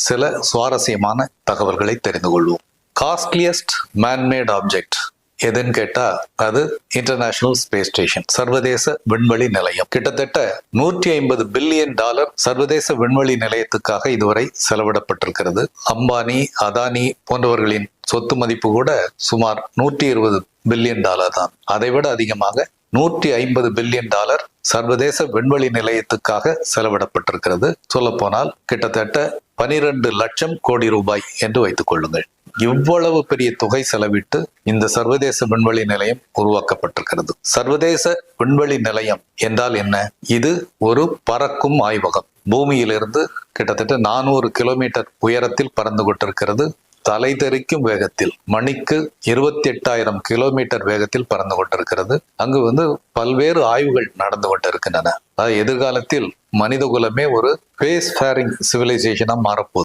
சில சுவாரஸ்யமான தகவல்களை தெரிந்து கொள்வோம். காஸ்ட்லியஸ்ட் மேன்மேட் ஆப்ஜெக்ட் எதுன்னு கேட்டா அது இன்டர்நேஷனல் ஸ்பேஸ் ஸ்டேஷன், சர்வதேச விண்வெளி நிலையம். கிட்டத்தட்ட $150 பில்லியன் சர்வதேச விண்வெளி நிலையத்துக்காக இதுவரை செலவிடப்பட்டிருக்கிறது. அம்பானி, அதானி போன்றவர்களின் சொத்து மதிப்பு கூட சுமார் $120 பில்லியன் தான். அதைவிட அதிகமாக $150 பில்லியன் சர்வதேச விண்வெளி நிலையத்துக்காக செலவிடப்பட்டிருக்கிறது. சொல்ல போனால் கிட்டத்தட்ட 12 லட்சம் கோடி ரூபாய் என்று வைத்துக் கொள்ளுங்கள். இவ்வளவு பெரிய தொகை செலவிட்டு இந்த சர்வதேச விண்வெளி நிலையம் உருவாக்கப்பட்டிருக்கிறது. சர்வதேச விண்வெளி நிலையம் என்றால் என்ன? இது ஒரு பறக்கும் ஆய்வகம். பூமியிலிருந்து கிட்டத்தட்ட 400 கிலோமீட்டர் உயரத்தில் பறந்து கொண்டிருக்கிறது. தலை தெறிக்கும் வேகத்தில், மணிக்கு 28,000 கிலோமீட்டர் வேகத்தில் பறந்து கொண்டிருக்கிறது. அங்கு பல்வேறு ஆய்வுகள் நடந்து கொண்டிருக்கின்றன. எதிர்காலத்தில் மனித குலமே ஒரு ஸ்பேஸ் ஃபேரிங் சிவிலைசேஷனா மாறப்போகுது.